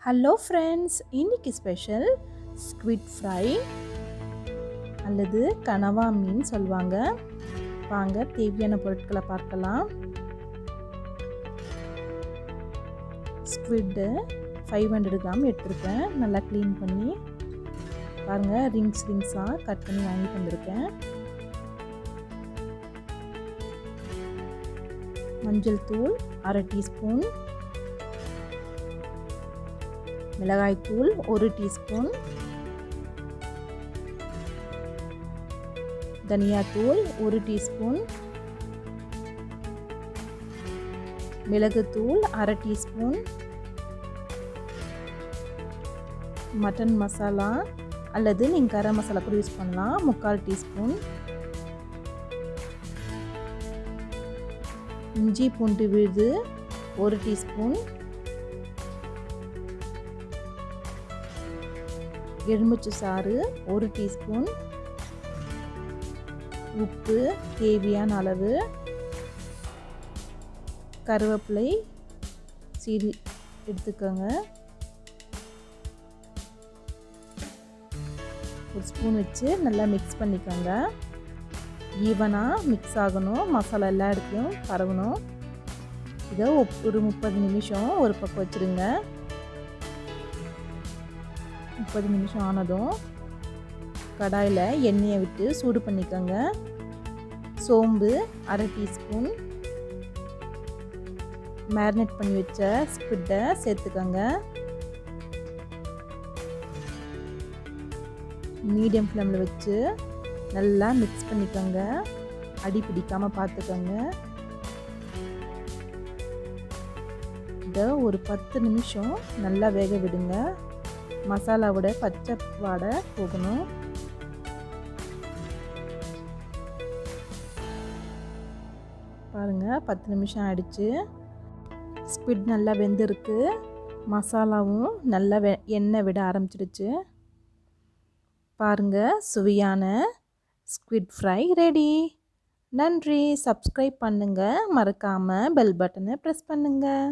Hello friends, இன்னைக்கு special squid fry அல்லது கனவா மீன் சொல்லுவாங்க. வாங்க தேவையான பொருட்களை பார்க்கலாம். ஸ்குவிட்டு 500 கிராம் எடுத்துருக்கேன். நல்லா க்ளீன் பண்ணி பாருங்கள், ரிங்ஸாக கட் பண்ணி வாங்கிட்டு வந்திருக்கேன். மஞ்சள் தூள் 1/2 டீஸ்பூன், மிளகாய்த்தூள் 1 டீஸ்பூன், தனியாத்தூள் 1 டீஸ்பூன், மிளகுத்தூள் 1/2 டீஸ்பூன், மட்டன் மசாலா அல்லது நீங்கள் கரம் மசாலா கூட யூஸ் பண்ணலாம் 3/4 டீஸ்பூன், இஞ்சி பூண்டு விழுது 1 டீஸ்பூன், எலுமிச்சை சாறு 1 டீஸ்பூன், உப்பு தேவையான அளவு, கருவேப்பிலை சீவி எடுத்துக்கோங்க, 1 ஸ்பூன் வச்சு நல்லா மிக்ஸ் பண்ணிக்கோங்க. ஈவனாக மிக்ஸ் ஆகணும், மசாலா எல்லா இடத்துலையும் பரவணும். இதை ஒரு 30 நிமிஷம் ஒரு பக்கம் வச்சுருங்க. 30 நிமிஷம் ஆனதும் கடாயில் எண்ணெயை விட்டு சூடு பண்ணிக்கோங்க. சோம்பு 1/2 டீஸ்பூன், மேரினேட் பண்ணி வச்ச ஸ்குவிட்டை சேர்த்துக்கோங்க. மீடியம் ஃப்ளேமில் வச்சு நல்லா மிக்ஸ் பண்ணிக்கோங்க. அடி பிடிக்காமல் பார்த்துக்கோங்க. இதை ஒரு 10 நிமிஷம் நல்லா வேக விடுங்க. மசாலாவோட பச்சை வாடை போகணும். பாருங்கள், 10 நிமிஷம் ஆயிடுச்சு. ஸ்குவிட் நல்லா வெந்திருக்கு. மசாலாவும் நல்லா எண்ணெய் விட ஆரம்பிச்சிடுச்சு. பாருங்கள், சுவையான ஸ்குவிட் ஃப்ரை ரெடி. நன்றி. சப்ஸ்கிரைப் பண்ணுங்கள், மறக்காமல் பெல் பட்டனை ப்ரெஸ் பண்ணுங்கள்.